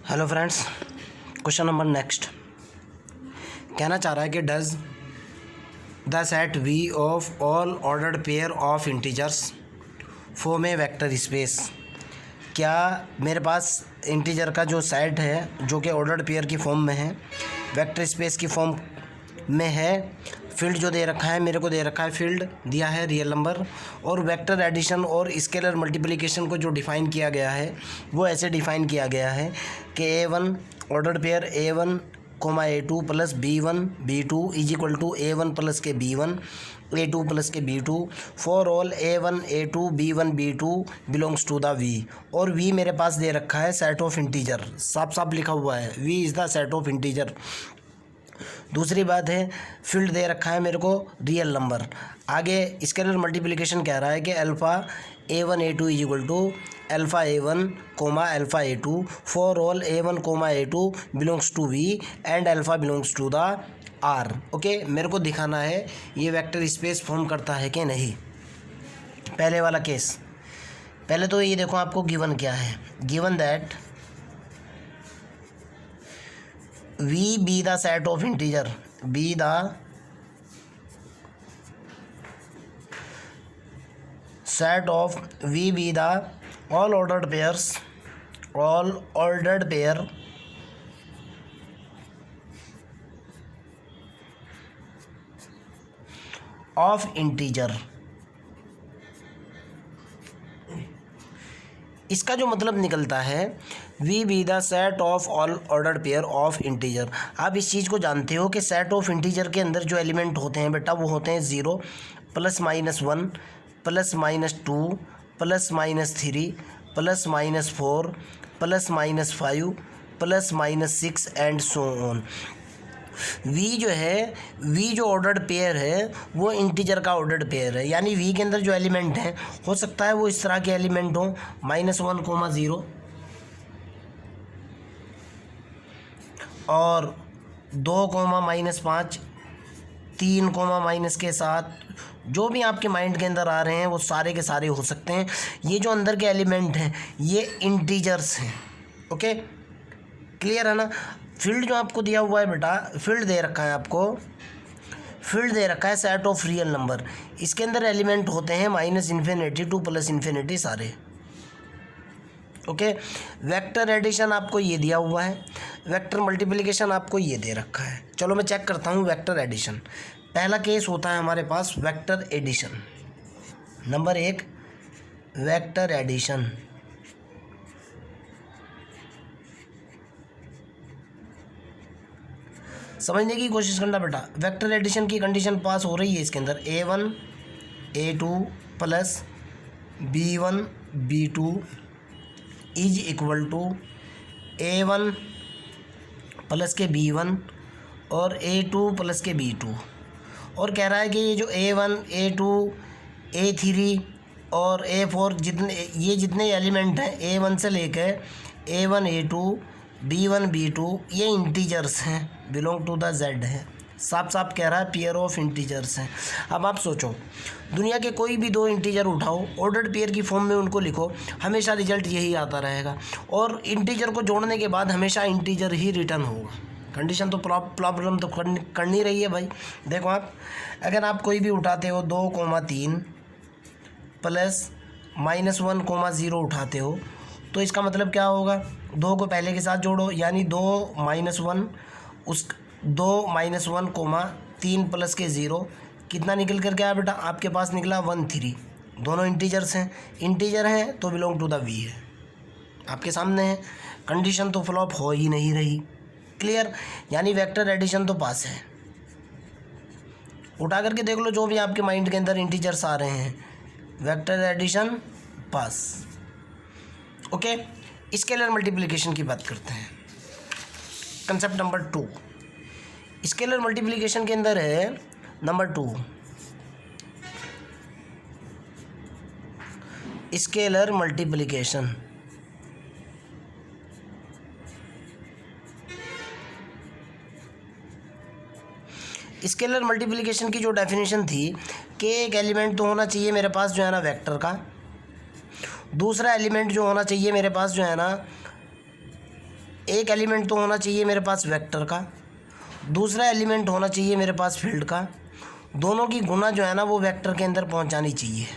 Hello friends, question number next कहना चाह रहा है कि does the set V of all ordered pair of integers form a vector space. क्या मेरे पास इंटीजर का जो सेट है जो कि ऑर्डर्ड पेयर की फॉर्म में है, वेक्टर स्पेस की फॉर्म में है। फील्ड जो दे रखा है, मेरे को दे रखा है फील्ड दिया है रियल नंबर, और वेक्टर एडिशन और स्केलर मल्टीप्लिकेशन को जो डिफ़ाइन किया गया है वो ऐसे डिफ़ाइन किया गया है कि A1 ordered pair A1 A2 plus B1 B2 is equal to A1 plus के B1 A2 प्लस के B2 for all A1 A2 B1 B2 belongs to the V। और V मेरे पास दे रखा है सेट ऑफ इंटीजर, साफ साफ लिखा हुआ है V is the set of integer. दूसरी बात है फील्ड दे रखा है मेरे को रियल नंबर। आगे स्केलर मल्टीप्लिकेशन कह रहा है कि alpha A1 A2 is equal to alpha A1 alpha A2 for all A1 A2 belongs to V and alpha belongs to the R। Okay, मेरे को दिखाना है ये वेक्टर स्पेस फॉर्म करता है कि नहीं। पहले वाला केस, पहले तो ये देखो आपको गिवन क्या है, given that V be the set of integer, be the set of V be the all ordered pairs, all ordered pair of integer। इसका जो मतलब निकलता है V be the set of all ordered pair of integer. आप इस चीज़ को जानते हो कि सेट ऑफ इंटीजर के अंदर जो एलिमेंट होते हैं बेटा वो होते हैं 0 +-1 +-2 +-3 +-4 +-5 +-6 एंड सो ऑन। वी जो है, वी जो ऑर्डर्ड पेयर है वो इंटीजर का ऑर्डर्ड पेयर है, यानी वी के अंदर जो एलिमेंट हैं हो सकता है वो इस तरह के एलिमेंट हों -1 0 और 2 -5 3 -7, जो भी आपके माइंड के अंदर आ रहे हैं वो सारे के सारे हो सकते हैं। ये जो अंदर के एलिमेंट हैं ये इंटीजर्स हैं। ओके, क्लियर है ना। फील्ड जो आपको दिया हुआ है बेटा, फील्ड दे रखा है आपको, फील्ड दे रखा है सेट ऑफ रियल नंबर। इसके अंदर एलिमेंट होते हैं -∞ टू +∞ सारे। ओके, वेक्टर एडिशन आपको ये दिया हुआ है, वेक्टर मल्टीप्लिकेशन आपको ये दे रखा है। चलो मैं चेक करता हूँ वेक्टर एडिशन। पहला केस होता है हमारे पास vector addition. Number 1 vector addition. समझने की कोशिश करना बेटा, वेक्टर एडिशन की कंडीशन पास हो रही है इसके अंदर A1 A2 plus B1 B2 is equal to A1 plus के B1 और A2 प्लस के B2। और कह रहा है कि ये जो A1 A2 A3 और A4 जितने एलिमेंट हैं A1 से लेकर A1 A2 B1 B2 ये इंटीजर्स हैं, बिलोंग टू द Z है। साफ साफ कह रहा है पेयर ऑफ इंटीजर्स हैं। अब आप सोचो, दुनिया के कोई भी दो इंटीजर उठाओ, ऑर्डर्ड पेयर की फॉर्म में उनको लिखो, हमेशा रिजल्ट यही आता रहेगा। और इंटीजर को जोड़ने के बाद हमेशा इंटीजर ही रिटर्न होगा। कंडीशन तो प्रॉब्लम तो करनी रही है भाई। देखो आप, अगर आप कोई भी उठाते हो 2,3 प्लस -1 0 उठाते हो तो इसका मतलब क्या होगा, 2 को पहले के साथ जोड़ो, यानी 2 -1 उस 2 -1 3 प्लस के 0 कितना निकल कर के आया बेटा, आपके पास निकला 1 3। दोनों इंटीजर्स हैं, इंटीजर हैं तो बिलोंग टू द V है, आपके सामने है। कंडीशन तो फ्लॉप हो ही नहीं रही। क्लियर, यानी वेक्टर एडिशन तो पास है। उठा करके देख लो जो भी आपके माइंड के अंदर इंटीजर्स आ रहे हैं, वेक्टर एडिशन पास। ओके, स्केलर मल्टीप्लिकेशन की बात करते हैं। कंसेप्ट नंबर 2 स्केलर मल्टीप्लिकेशन के अंदर है number 2 scalar multiplication. Scalar multiplication की जो डेफिनेशन थी कि एक एलिमेंट तो होना चाहिए मेरे पास जो है ना वेक्टर का, दूसरा एलिमेंट जो होना चाहिए मेरे पास जो है ना एक एलिमेंट तो होना चाहिए मेरे पास वेक्टर का, दूसरा एलिमेंट होना चाहिए मेरे पास फील्ड का, दोनों की गुना जो है ना वो वेक्टर के अंदर पहुंचानी चाहिए।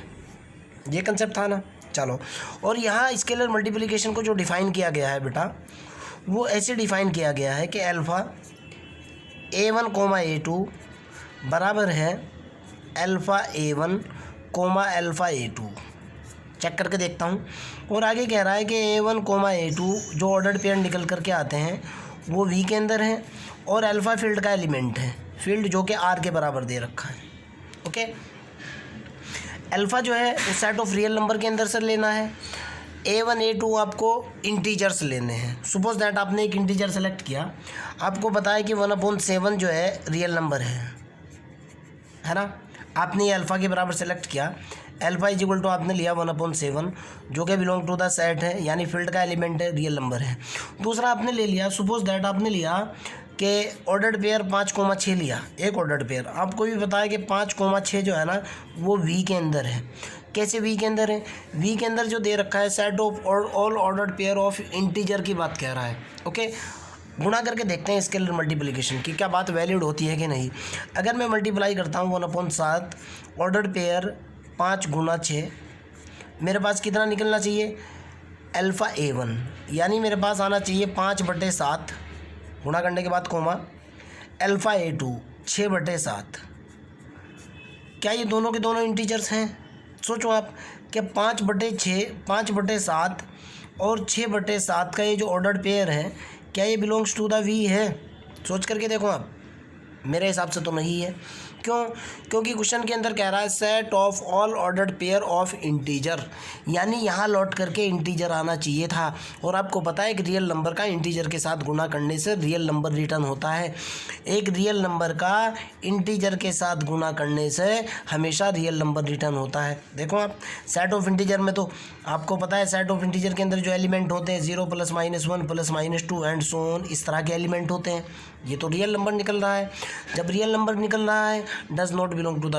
ये कंसेप्ट था ना। चलो, और यहाँ स्केलर मल्टीप्लिकेशन को जो डिफ़ाइन किया गया है बेटा, वो ऐसे डिफ़ाइन किया गया है कि अल्फ़ा A1 कोमा A2 बराबर है alpha A1 coma alpha A2। Check करके देखता हूँ। और आगे कह रहा है कि A1 कोमा A2 जो ऑर्डर्ड पेयर निकल करके आते हैं वो V के अंदर है, और अल्फ़ा फील्ड का एलिमेंट है, फील्ड जो कि R के बराबर दे रखा है। ओके, अल्फ़ा जो है उस सेट ऑफ रियल नंबर के अंदर से लेना है। A1 A2 आपको इंटीजर्स लेने हैं। सपोज दैट आपने एक इंटीजर सेलेक्ट किया, आपको पता है कि 1/7 जो है रियल नंबर है ना। आपने ये अल्फ़ा के बराबर सेलेक्ट किया, अल्फ़ा इज इक्वल टू आपने लिया 1/7 जो कि बिलोंग टू द सेट है, यानी फील्ड का एलिमेंट है, रियल नंबर है। दूसरा आपने ले लिया, सपोज दैट आपने लिया कि ऑर्डर्ड पेयर 5,6 लिया, एक ऑर्डर्ड पेयर। आपको भी पता है कि 5,6 जो है ना वो V के अंदर है। कैसे V के अंदर है? V के अंदर जो दे रखा है set of all ordered pair of integer की बात कह रहा है। ओके, गुणा करके देखते हैं स्केलर मल्टीप्लिकेशन की क्या बात वैलिड होती है कि नहीं। अगर मैं मल्टीप्लाई करता हूँ 1/7 ऑर्डर्ड पेयर 5 गुना 6, मेरे पास कितना निकलना चाहिए? अल्फ़ा A1, यानी मेरे पास आना चाहिए 5/7 गुणा करने के बाद कोमा अल्फ़ा A2 6/7। क्या ये दोनों के दोनों इंटीजर्स हैं? सोचो आप कि 5/7 और 6/7 का ये जो ऑर्डर्ड पेयर है, क्या ये बिलोंग्स टू द V है? सोच करके देखो आप। मेरे हिसाब से तो नहीं है। क्यों? क्योंकि क्वेश्चन के अंदर कह रहा है set of all ordered pair of integer, यानी यहाँ लौट करके इंटीजर आना चाहिए था। और आपको पता है कि रियल नंबर का इंटीजर के साथ गुणा करने से रियल नंबर रिटर्न होता है। एक रियल नंबर का इंटीजर के साथ गुणा करने से हमेशा रियल नंबर रिटर्न होता है। देखो आप, सेट ऑफ इंटीजर में तो आपको पता है सेट ऑफ इंटीजर के अंदर जो एलिमेंट होते हैं 0 + -1 + -2 एंड सो ऑन, इस तरह के एलिमेंट होते हैं। ये तो रियल नंबर निकल रहा है। जब रियल नंबर निकल रहा है does not belong to the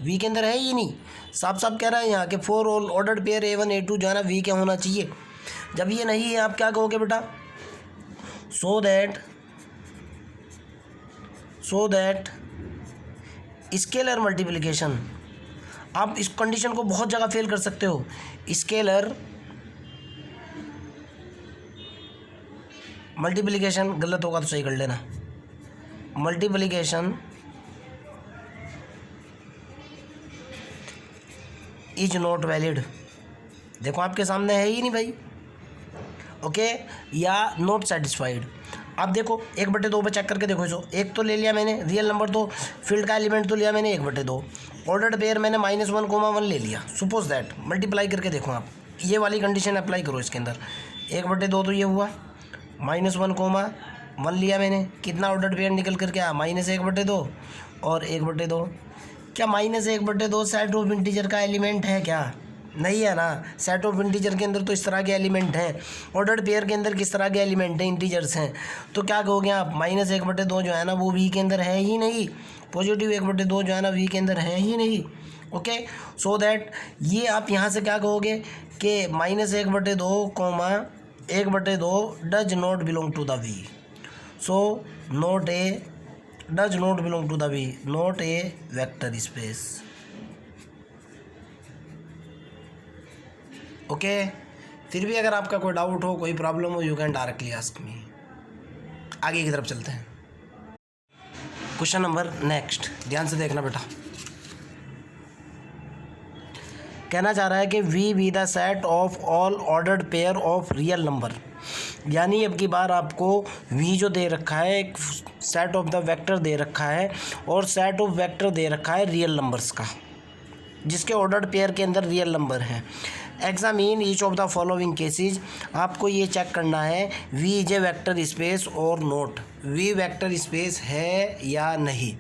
V के अंदर है ही नहीं। साफ साफ कह रहा है यहाँ के for all ordered pair A1 A2 जो है ना V क्या होना चाहिए। जब ये नहीं है आप क्या कहोगे बेटा? सो दैट स्केलर मल्टीप्लिकेशन, आप इस कंडीशन को बहुत जगह फेल कर सकते हो। स्केलर मल्टीप्लिकेशन गलत होगा तो सही कर लेना। Multiplication is not valid. देखो आपके सामने है ही नहीं भाई। ओके, या नॉट सेटिस्फाइड। आप देखो 1/2 पे चेक करके देखो। इसो एक तो ले लिया मैंने रियल नंबर, तो फील्ड का एलिमेंट तो लिया मैंने 1/2। ऑर्डर्ड पेयर मैंने -1,1 ले लिया। सपोज दैट मल्टीप्लाई करके देखो आप, ये वाली कंडीशन अप्लाई करो इसके अंदर। 1/2 तो ये हुआ, -1,1 लिया मैंने, कितना ऑर्डर्ड पेयर निकल करके आया? -1/2 और 1/2। क्या -1/2 सेट ऑफ इंटीजर का एलिमेंट है क्या? नहीं है ना। सेट ऑफ इंटीजर के अंदर तो इस तरह के एलिमेंट हैं, ऑर्डर्ड पेयर के अंदर किस तरह के एलिमेंट हैं? इंटीजर्स हैं। तो क्या कहोगे आप? -1/2 जो है ना वो V के अंदर है ही नहीं। पॉजिटिव 1/2 जो है ना V के अंदर है ही नहीं। ओके, सो दैट ये आप यहाँ से क्या कहोगे कि -1/2 comma 1/2 does not belong to the V। So does not belong to the V, not a vector space. Okay, फिर भी अगर आपका कोई डाउट हो, कोई प्रॉब्लम हो, you can directly ask me. आगे की तरफ चलते हैं। क्वेश्चन नंबर नेक्स्ट, ध्यान से देखना बेटा। कहना चाह रहा है कि V B the set of all ordered pair of real number, यानी अब की बार आपको V जो दे रखा है एक सेट ऑफ द वेक्टर दे रखा है, और सेट ऑफ वेक्टर दे रखा है रियल नंबर्स का, जिसके ऑर्डर्ड पेयर के अंदर रियल नंबर है। Examine each of the following cases, आपको ये चेक करना है V is a vector space और नोट, V वेक्टर स्पेस है या नहीं।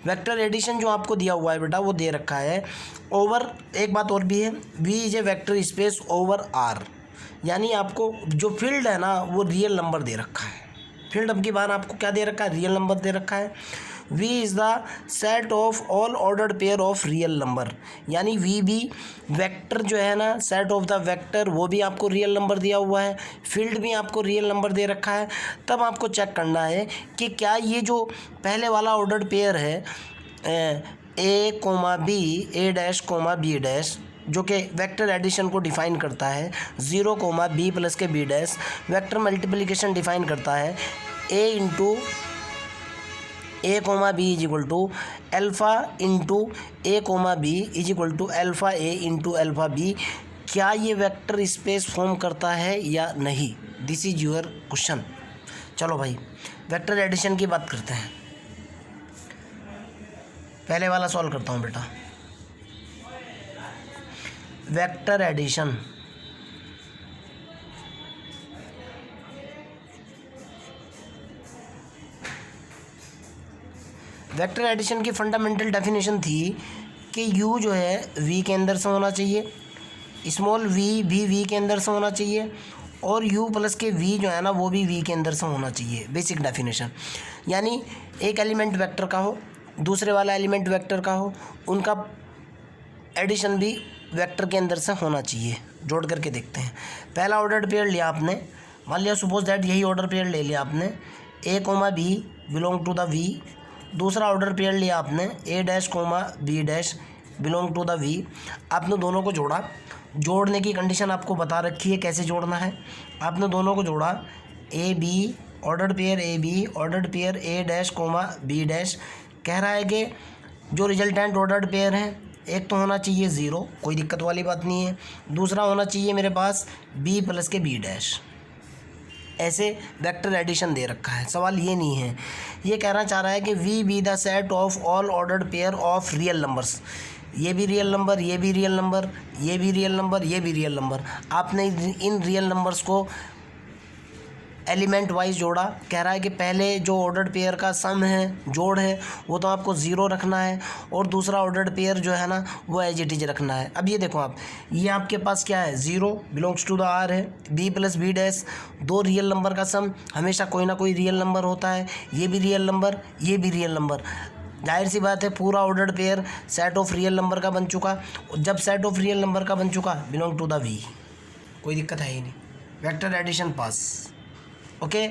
वेक्टर एडिशन जो आपको दिया हुआ है बेटा वो दे रखा है ओवर, एक बात और भी है, V is a vector space over R, यानी आपको जो फील्ड है ना वो रियल नंबर दे रखा है। फील्ड अब की बार आपको क्या दे रखा है? रियल नंबर दे रखा है। V is the set of all ordered pair of real number, यानी वी भी वेक्टर जो है ना, सेट ऑफ द वेक्टर, वो भी आपको रियल नंबर दिया हुआ है, फील्ड भी आपको रियल नंबर दे रखा है। तब आपको चेक करना है कि क्या ये जो पहले वाला ऑर्डर्ड पेयर है A comma B, A dash comma B dash, जो कि वेक्टर एडिशन को डिफाइन करता है, 0 कोमा बी प्लस के B dash vector multiplication define करता है, A into A comma B is equal to alpha into A comma B is equal to alpha A into alpha B, क्या ये vector space form करता है या नहीं? This is your question. चलो भाई वेक्टर एडिशन की बात करते हैं। पहले वाला सॉल्व करता हूँ बेटा। वेक्टर एडिशन, वेक्टर एडिशन की फंडामेंटल डेफिनेशन थी कि u जो है v के अंदर से होना चाहिए, स्मॉल v भी v के अंदर से होना चाहिए, और u प्लस के v जो है ना वो भी v के अंदर से होना चाहिए। बेसिक डेफिनेशन, यानी एक एलिमेंट वेक्टर का हो, दूसरे वाला एलिमेंट वेक्टर का हो, उनका एडिशन भी वेक्टर के अंदर से होना चाहिए। जोड़ करके देखते हैं। पहला ऑर्डर पेयर लिया आपने, मान लिया सपोज दैट यही ऑर्डर पेयर ले लिया आपने, a comma b belong to the v। दूसरा ऑर्डर पेयर लिया आपने, a dash comma b dash belong to the v। आपने दोनों को जोड़ा, जोड़ने की कंडीशन आपको बता रखी है कैसे जोड़ना है। आपने दोनों को जोड़ा, A B order pair A B order pair A dash comma B dash, कह रहा है कि जो रिजल्टेंट ऑर्डर्ड पेयर हैं, एक तो होना चाहिए 0, कोई दिक्कत वाली बात नहीं है, दूसरा होना चाहिए मेरे पास b प्लस के b डैश। ऐसे वेक्टर एडिशन दे रखा है। सवाल ये नहीं है, ये कहना चाह रहा है कि V be the set of all ordered pair of real numbers. ये भी रियल नंबर, ये भी रियल नंबर, ये भी रियल नंबर, ये भी रियल नंबर। आपने इन रियल नंबर्स को एलिमेंट वाइज जोड़ा। कह रहा है कि पहले जो ऑर्डर्ड पेयर का सम है, जोड़ है, वो तो आपको 0 रखना है, और दूसरा ऑर्डर्ड पेयर जो है ना वो एज इट इज रखना है। अब ये देखो आप, ये आपके पास क्या है, 0 बिलोंग्स टू द आर है, b प्लस बी डैश, दो रियल नंबर का सम, हमेशा कोई ना कोई रियल नंबर होता है, ये भी रियल नंबर, ये भी रियल नंबर। जाहिर सी बात है पूरा ordered pair set of real number का बन चुका। जब सेट ऑफ रियल नंबर का बन चुका, बिलोंग टू द v, कोई दिक्कत है ही नहीं। वेक्टर एडिशन पास। ओके,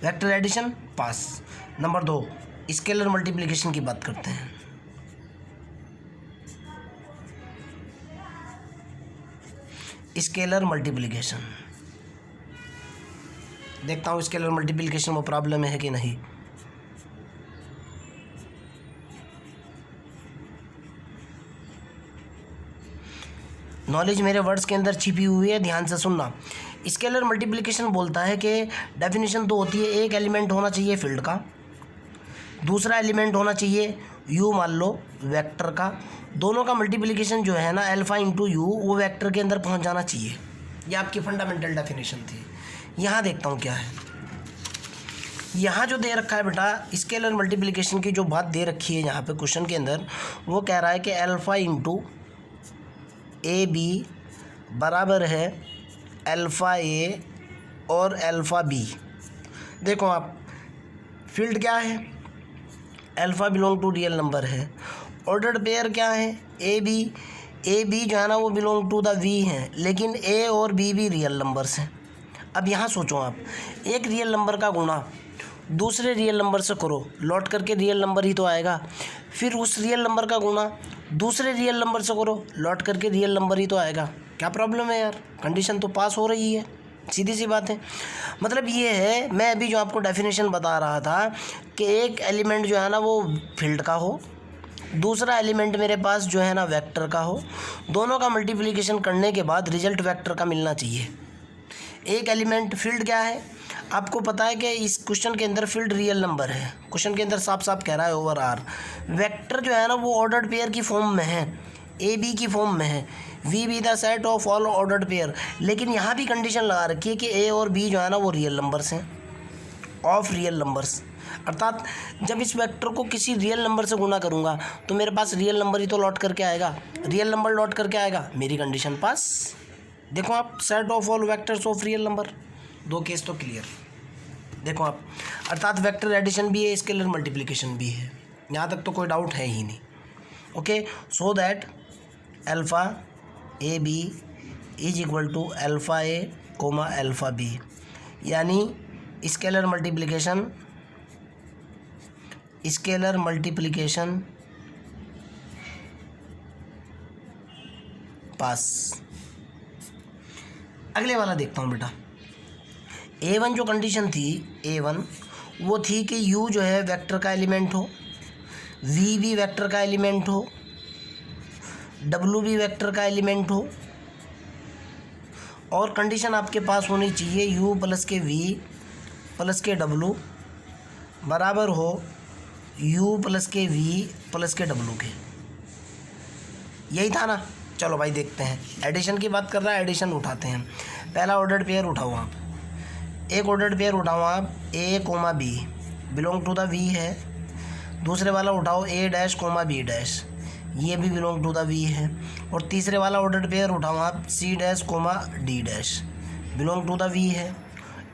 वेक्टर एडिशन पास। नंबर 2, स्केलर मल्टीप्लिकेशन की बात करते हैं। स्केलर मल्टीप्लिकेशन, देखता हूँ स्केलर मल्टीप्लिकेशन में प्रॉब्लम है कि नहीं। नॉलेज मेरे वर्ड्स के अंदर छिपी हुई है, ध्यान से सुनना। स्केलर मल्टीप्लिकेशन बोलता है कि डेफिनेशन तो होती है, एक एलिमेंट होना चाहिए फील्ड का, दूसरा एलिमेंट होना चाहिए u मान लो वेक्टर का, दोनों का मल्टीप्लिकेशन जो है ना अल्फ़ा इंटू यू वो वेक्टर के अंदर पहुंच जाना चाहिए। ये आपकी फंडामेंटल डेफिनेशन थी। यहाँ देखता हूँ क्या है, यहाँ जो दे रखा है बेटा स्केलर मल्टीप्लिकेशन की जो बात दे रखी है यहाँ पे क्वेश्चन के अंदर, वो कह रहा है कि अल्फ़ा इंटू ए बी बराबर है अल्फ़ा ए और अल्फ़ा बी। देखो आप, फील्ड क्या है, alpha belong to real number है, ऑर्डर्ड पेयर क्या है ए बी जो है ना वो बिलोंग टू द वी है, लेकिन ए और बी भी रियल नंबर्स हैं। अब यहाँ सोचो आप, एक रियल नंबर का गुणा दूसरे रियल नंबर से करो, लौट करके रियल नंबर ही तो आएगा। फिर उस रियल नंबर का गुणा दूसरे रियल नंबर से करो, लौट करके रियल नंबर ही तो आएगा। क्या प्रॉब्लम है यार, कंडीशन तो पास हो रही है, सीधी सी बात है। मतलब ये है, मैं अभी जो आपको डेफिनेशन बता रहा था कि एक एलिमेंट जो है ना वो फील्ड का हो, दूसरा एलिमेंट मेरे पास जो है ना वेक्टर का हो, दोनों का मल्टीप्लिकेशन करने के बाद रिजल्ट वेक्टर का मिलना चाहिए। एक एलिमेंट फील्ड क्या है, आपको पता है कि इस क्वेश्चन के अंदर फील्ड रियल नंबर है, क्वेश्चन के अंदर साफ साफ कह रहा है ओवर आर। वेक्टर जो है ना वो ऑर्डर्ड पेयर की फॉर्म में है, ए बी की फॉर्म में है, V be the set of all ordered pair. लेकिन यहाँ भी कंडीशन लगा रखी है कि ए और बी जो है ना वो रियल नंबर्स हैं, ऑफ रियल नंबर्स। अर्थात जब इस वेक्टर को किसी रियल नंबर से गुना करूँगा तो मेरे पास रियल नंबर ही तो लौट करके आएगा, रियल नंबर लौट करके आएगा, मेरी कंडीशन पास। देखो आप, set of all vectors of real number, दो केस तो क्लियर। देखो आप, अर्थात वेक्टर एडिशन भी है, स्केलर मल्टीप्लिकेशन भी है। यहाँ तक तो कोई डाउट है ही नहीं। Okay, so that alpha A B is equal to alpha A comma alpha B, यानी स्केलर मल्टीप्लिकेशन पास। अगले वाला देखता हूँ बेटा। A1 जो कंडीशन थी, A1 वो थी कि U जो है वेक्टर का एलिमेंट हो, V भी वेक्टर का एलिमेंट हो, W भी वेक्टर का एलिमेंट हो, और कंडीशन आपके पास होनी चाहिए U प्लस के V प्लस के W बराबर हो U प्लस के V प्लस के W के। यही था ना। चलो भाई देखते हैं, एडिशन की बात कर रहा है, एडिशन उठाते हैं। पहला ऑर्डर्ड पेयर उठाओ आप, एक ऑर्डर्ड पेयर उठाओ आप A comma B belong to the V है। दूसरे वाला उठाओ A dash comma B dash, ये भी बिलोंग टू द V है। और तीसरे वाला ऑर्डर्ड पेयर उठाओ आप C dash comma D dash, belong to the V है।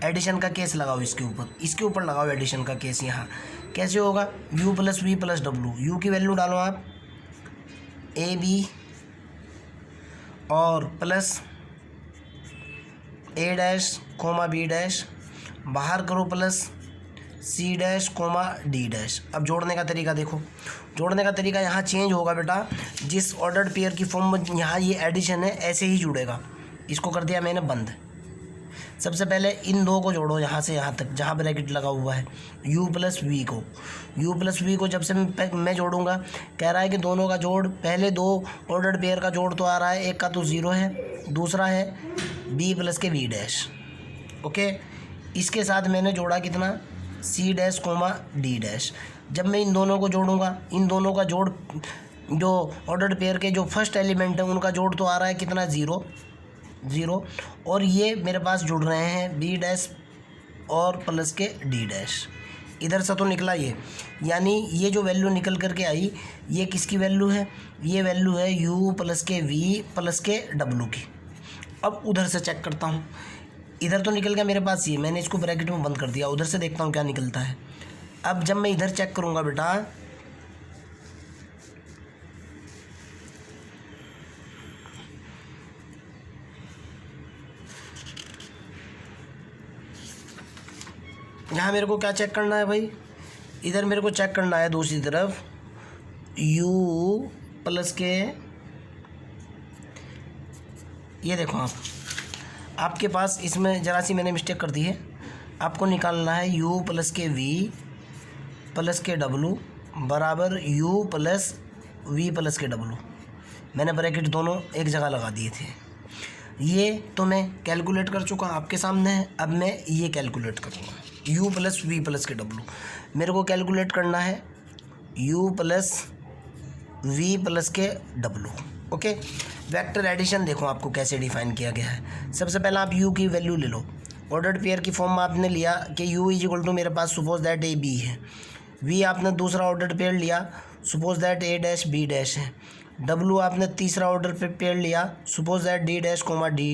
एडिशन का केस लगाओ इसके ऊपर लगाओ एडिशन का केस। यहाँ कैसे होगा, U plus V plus W, U की वैल्यू डालो आप A B और plus A dash comma B dash, बाहर करो plus C dash comma D dash. अब जोड़ने का तरीका देखो, जोड़ने का तरीका यहाँ चेंज होगा बेटा। जिस ऑर्डर्ड पेयर की फॉर्म में यहाँ ये एडिशन है ऐसे ही जुड़ेगा। इसको कर दिया मैंने बंद। सबसे पहले इन दो को जोड़ो यहाँ से यहाँ तक जहाँ ब्रैकेट लगा हुआ है, U प्लस V को। U प्लस V को जब से मैं जोड़ूंगा, कह रहा है कि दोनों का जोड़, पहले दो ऑर्डर्ड पेयर का जोड़ तो आ रहा है, एक का तो 0 है, दूसरा है B प्लस के V डैश। ओके, इसके साथ मैंने जोड़ा कितना, C dash comma D dash. जब मैं इन दोनों को जोड़ूंगा, इन दोनों का जोड़, जो ऑर्डर्ड पेयर के जो फर्स्ट एलिमेंट है उनका जोड़ तो आ रहा है कितना, 0, और ये मेरे पास जुड़ रहे हैं B डैश और प्लस के D डैश। इधर से तो निकला ये, यानी ये जो वैल्यू निकल करके आई ये किसकी वैल्यू है, ये वैल्यू है U प्लस के V प्लस के W की। अब उधर से चेक करता हूँ, इधर तो निकल गया मेरे पास ये, मैंने इसको ब्रैकेट में बंद कर दिया। उधर से देखता हूँ क्या निकलता है। अब जब मैं इधर चेक करूँगा बेटा, यहाँ मेरे को क्या चेक करना है भाई, इधर मेरे को चेक करना है दूसरी तरफ U प्लस के, ये देखो आपके पास इसमें ज़रा सी मैंने मिस्टेक कर दी है। आपको निकालना है U प्लस के V प्लस के W बराबर U प्लस V प्लस के W। मैंने ब्रैकेट दोनों एक जगह लगा दिए थे। ये तो मैं कैलकुलेट कर चुका, आपके सामने है। अब मैं ये कैलकुलेट करूँगा, U प्लस V प्लस के W। मेरे को कैलकुलेट करना है U प्लस V प्लस के W। ओके, वेक्टर एडिशन देखो आपको कैसे डिफाइन किया गया है। सबसे पहले आप U की वैल्यू ले लो। ऑर्डर्ड पेयर की फॉर्म में आपने लिया कि U इज इक्वल टू, मेरे पास सपोज दैट A B है। V आपने दूसरा ऑर्डर्ड पेयर लिया, suppose that A dash B dash है। W आपने तीसरा ऑर्डर पेयर लिया, suppose that D dash comma D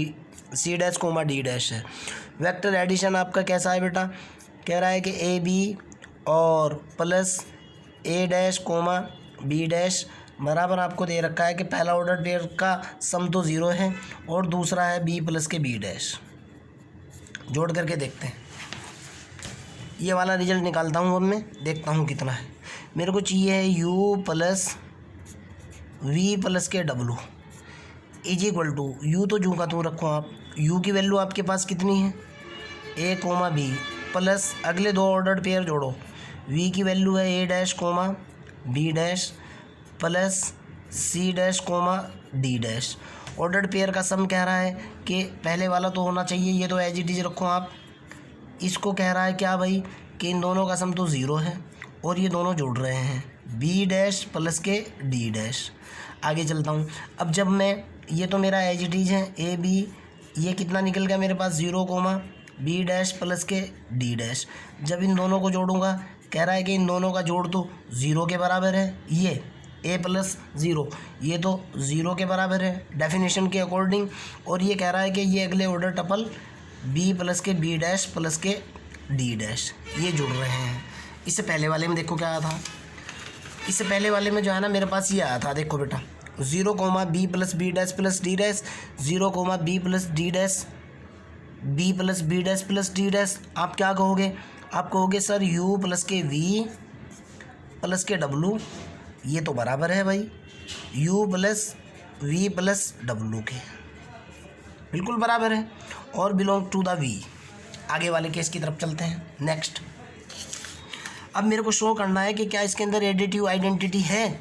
C dash comma D dash है। वेक्टर एडिशन आपका कैसा है बेटा, कह रहा है कि A B और plus A dash comma B dash बराबर आपको दे रखा है कि पहला ऑर्डर पेयर का सम तो 0 है और दूसरा है B प्लस के B डैश। जोड़ करके देखते हैं, ये वाला रिजल्ट निकालता हूँ। अब मैं देखता हूँ कितना है। मेरे को चाहिए है U प्लस V प्लस के W is equal to, U तो जूँ का तू रखो आप, U की वैल्यू आपके पास कितनी है, A कोमा B प्लस अगले दो ऑर्डर्ड पेयर जोड़ो, V की वैल्यू है A dash comma B dash plus C dash comma D dash. Ordered pair का सम कह रहा है कि पहले वाला तो होना चाहिए, ये तो एज इट इज रखो आप। इसको कह रहा है क्या भाई कि इन दोनों का सम तो 0 है और ये दोनों जोड़ रहे हैं B डैश प्लस के D डैश। आगे चलता हूँ। अब जब मैं, ये तो मेरा एज इट इज है A B, ये कितना निकल गया मेरे पास 0 कोमा B डैश प्लस के D डैश। जब इन दोनों को जोड़ूंगा, कह रहा है कि इन दोनों का जोड़ तो 0 के बराबर है, ये A प्लस 0, ये तो 0 के बराबर है डेफिनेशन के अकॉर्डिंग। और ये कह रहा है कि ये अगले ऑर्डर टपल B प्लस के B डैश प्लस के D डैश, ये जुड़ रहे हैं। इससे पहले वाले में देखो क्या आया था, इससे पहले वाले में जो है ना मेरे पास ये आया था, देखो बेटा 0 comma B plus B dash plus D dash, 0 comma B plus D dash B plus B dash plus D dash. आप क्या कहोगे? आप कहोगे सर यू प्लस के वी प्लस के डब्लू, ये तो बराबर है भाई U plus V plus W के, बिल्कुल बराबर है और बिलोंग टू द वी। आगे वाले केस की तरफ चलते हैं। नेक्स्ट, अब मेरे को शो करना है कि क्या इसके अंदर एडिटिव आइडेंटिटी है।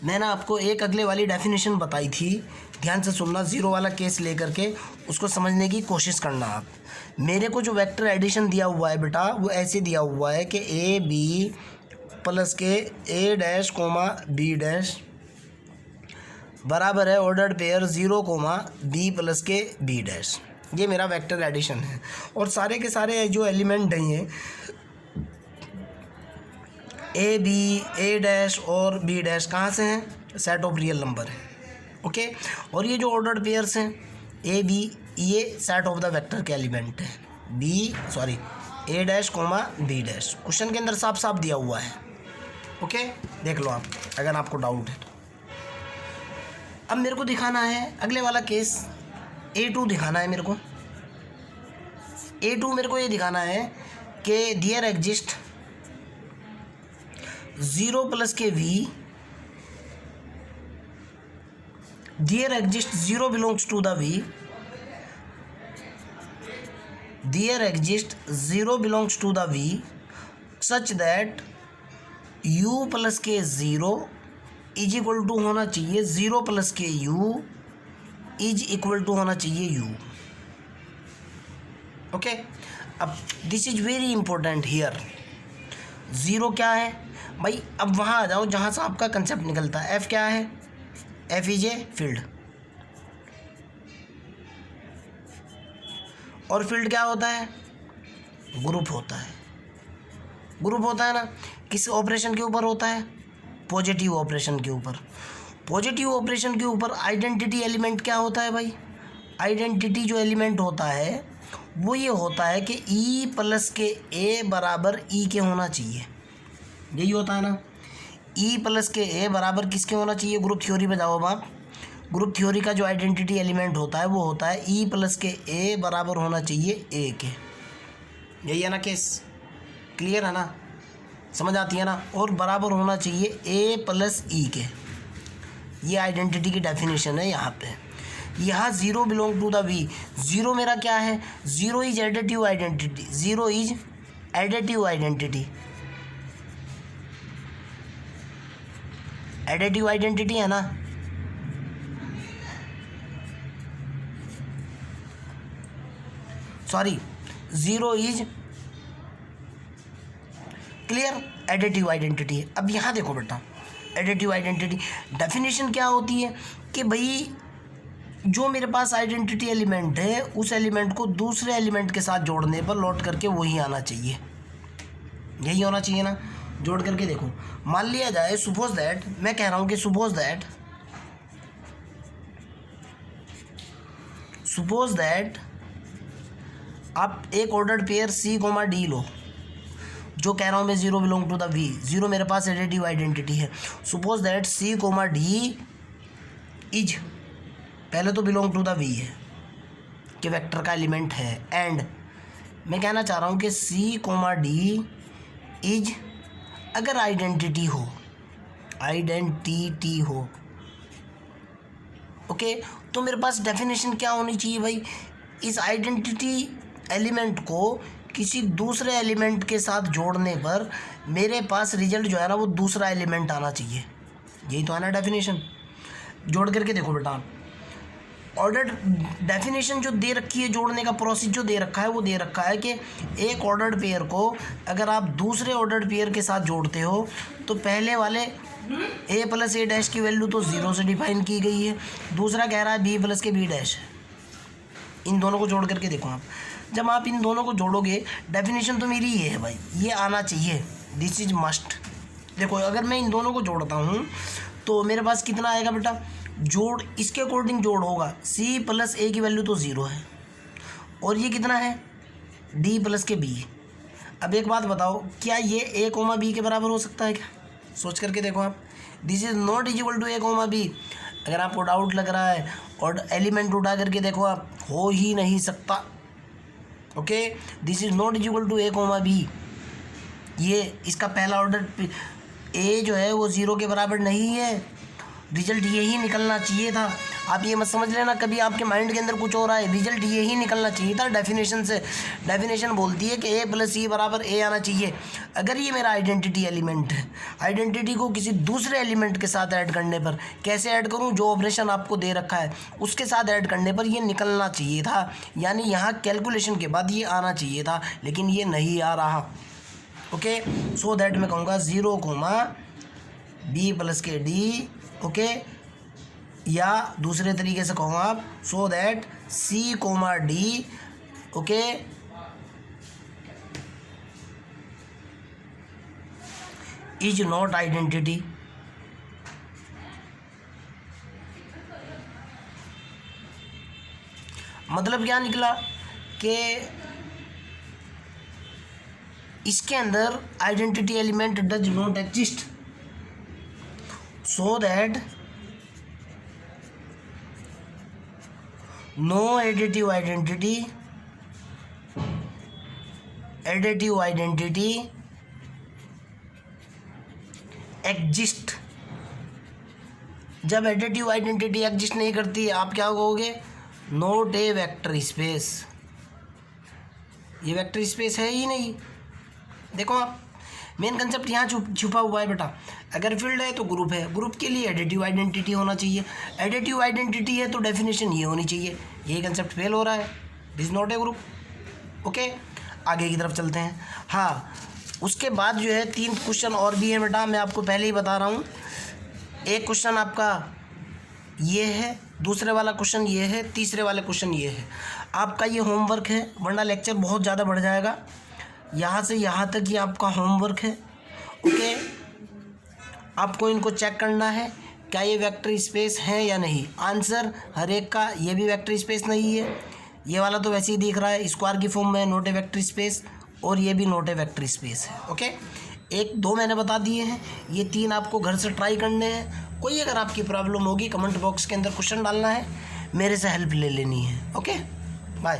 मैंने आपको एक अगले वाली डेफिनेशन बताई थी, ध्यान से सुनना, ज़ीरो वाला केस लेकर के उसको समझने की कोशिश करना। आप मेरे को जो वेक्टर एडिशन दिया हुआ है बेटा वो ऐसे दिया हुआ है कि ए बी प्लस के A dash comma B dash बराबर है ordered pair 0 comma B plus के बी डैश। ये मेरा वेक्टर एडिशन है और सारे के सारे जो एलिमेंट हैं ए बी ए डैश और बी डैश कहाँ से हैं? सेट ऑफ रियल नंबर है। ओके, और ये जो ऑर्डर्ड पेयर्स हैं ए बी, ये सेट ऑफ द वेक्टर के एलिमेंट है A dash comma B dash. Question के अंदर साफ साफ दिया हुआ है। ओके, देख लो आप अगर आपको डाउट है तो। अब मेरे को दिखाना है अगले वाला केस A2 दिखाना है मेरे को। A2 मेरे को ये दिखाना है कि देयर एग्जिस्ट 0 प्लस के V, there exist 0 belongs to the V, there exist 0 belongs to the V such that U plus के 0 इज इक्वल टू होना चाहिए 0 प्लस के U इज इक्वल टू होना चाहिए U। ओके, अब this is very important here. 0 क्या है भाई? अब वहाँ आ जाओ जहाँ से आपका कंसेप्ट निकलता है। F क्या है? F इज ए फील्ड, और फील्ड क्या होता है? ग्रुप होता है। ग्रुप होता है ना, किस ऑपरेशन के ऊपर होता है? पॉजिटिव ऑपरेशन के ऊपर। पॉजिटिव ऑपरेशन के ऊपर आइडेंटिटी एलिमेंट क्या होता है भाई? आइडेंटिटी जो एलिमेंट होता है वो ये होता है कि E प्लस के A बराबर E के होना चाहिए। यही होता है ना, E प्लस के A बराबर किसके होना चाहिए? ग्रुप थ्योरी पे जाओ आप। ग्रुप थ्योरी का जो आइडेंटिटी एलिमेंट होता है वो होता है E प्लस के A बराबर होना चाहिए A के। यही है ना केस? क्लियर है ना, समझ आती है ना? और बराबर होना चाहिए A प्लस E के। ये आइडेंटिटी की डेफिनेशन है यहाँ पे। यहाँ 0 बिलोंग टू द V, 0 मेरा क्या है? 0 is additive identity, 0 is additive identity. Additive identity है ना? Sorry, 0 is clear, additive identity है। अब यहाँ देखो बेटा, एडिटिव आइडेंटिटी डेफिनेशन क्या होती है कि भाई जो मेरे पास आइडेंटिटी एलिमेंट है उस एलिमेंट को दूसरे एलिमेंट के साथ जोड़ने पर लौट करके वही आना चाहिए। यही होना चाहिए ना? जोड़ करके देखो, मान लिया जाए सपोज दैट, मैं कह रहा हूँ कि सपोज दैट आप एक ऑर्डर्ड पेयर C, D लो, जो कह रहा हूँ मैं 0 बिलोंग टू द V। 0 मेरे पास एडिटिव आइडेंटिटी है। Suppose that C, D is, पहले तो बिलोंग टू द V है कि वेक्टर का एलिमेंट है, एंड मैं कहना चाह रहा हूँ कि C, D इज, अगर आइडेंटिटी हो ओके, तो मेरे पास डेफिनेशन क्या होनी चाहिए भाई? इस आइडेंटिटी एलिमेंट को किसी दूसरे एलिमेंट के साथ जोड़ने पर मेरे पास रिजल्ट जो है ना वो दूसरा एलिमेंट आना चाहिए। यही तो है ना डेफिनेशन? जोड़ करके देखो बेटा, ऑर्डर्ड डेफिनेशन जो दे रखी है, जोड़ने का प्रोसेस जो दे रखा है वो दे रखा है कि एक ऑर्डर्ड पेयर को अगर आप दूसरे ऑर्डर्ड पेयर के साथ जोड़ते हो तो पहले वाले A प्लस A डैश की वैल्यू तो 0 से डिफाइन की गई है, दूसरा कह रहा है B प्लस के B डैश। इन दोनों को जोड़ करके देखो आप, जब आप इन दोनों को जोड़ोगे डेफिनेशन तो मेरी ये है भाई, ये आना चाहिए, दिस इज मस्ट। देखो अगर मैं इन दोनों को जोड़ता हूँ तो मेरे पास कितना आएगा बेटा? जोड़ इसके अकॉर्डिंग जोड़ होगा, C प्लस A की वैल्यू तो 0 है, और ये कितना है? D प्लस के B। अब एक बात बताओ, क्या ये A, B के बराबर हो सकता है क्या? सोच करके देखो आप, this is not is equal to A comma B. अगर आपको डाउट लग रहा है और एलिमेंट उठा करके देखो आप, हो ही नहीं सकता। Okay, this is not is equal to A comma B. ये इसका पहला ऑर्डर ए जो है वो 0 के बराबर नहीं है, रिजल्ट यही निकलना चाहिए था। आप ये मत समझ लेना कभी आपके माइंड के अंदर कुछ हो रहा है, रिजल्ट यही निकलना चाहिए था डेफिनेशन से। डेफिनेशन बोलती है कि ए प्लस सी बराबर ए आना चाहिए। अगर ये मेरा आइडेंटिटी एलिमेंट है, आइडेंटिटी को किसी दूसरे एलिमेंट के साथ ऐड करने पर, कैसे ऐड करूं, जो ऑपरेशन आपको दे रखा है उसके साथ ऐड करने पर ये निकलना चाहिए था, यानी यहाँ कैलकुलेशन के बाद ये आना चाहिए था, लेकिन ये नहीं आ रहा। ओके, सो दैट मैं कहूँगा 0 comma B plus K D. Okay, या दूसरे तरीके से कहूँ आप, so that C comma D. Okay, is not identity. मतलब क्या निकला कि इसके अंदर identity element does not exist, so that no additive identity exist. जब एडिटिव आइडेंटिटी एग्जिस्ट नहीं करती, आप क्या कहोगे, नॉट ए वेक्टर स्पेस। ये वेक्टर स्पेस है ही नहीं। देखो आप, मेन कंसेप्ट यहाँ छुपा हुआ है बेटा। अगर फील्ड है तो ग्रुप है, ग्रुप के लिए एडिटिव आइडेंटिटी होना चाहिए, एडिटिव आइडेंटिटी है तो डेफिनेशन ये होनी चाहिए। ये कंसेप्ट फेल हो रहा है, this not a group. Okay, आगे की तरफ चलते हैं। हाँ, उसके बाद जो है 3 क्वेश्चन और भी है बेटा, मैं आपको पहले ही बता रहा हूँ। एक क्वेश्चन आपका ये है, दूसरे वाला क्वेश्चन ये है, तीसरे वाले क्वेश्चन ये है। आपका ये होमवर्क है, वरना लेक्चर बहुत ज़्यादा बढ़ जाएगा। यहाँ से यहाँ तक ये आपका होमवर्क है। ओके, आपको इनको चेक करना है क्या ये वेक्टर स्पेस है या नहीं। आंसर हर एक का, ये भी वेक्टर स्पेस नहीं है, ये वाला तो वैसे ही दिख रहा है स्क्वायर की फॉर्म में, नॉट ए वेक्टर स्पेस, और ये भी नॉट ए वेक्टर स्पेस है। ओके, 1-2 मैंने बता दिए हैं, ये 3 आपको घर से ट्राई करने हैं। कोई अगर आपकी प्रॉब्लम होगी, कमेंट बॉक्स के अंदर क्वेश्चन डालना है, मेरे से हेल्प ले लेनी है। Okay, bye.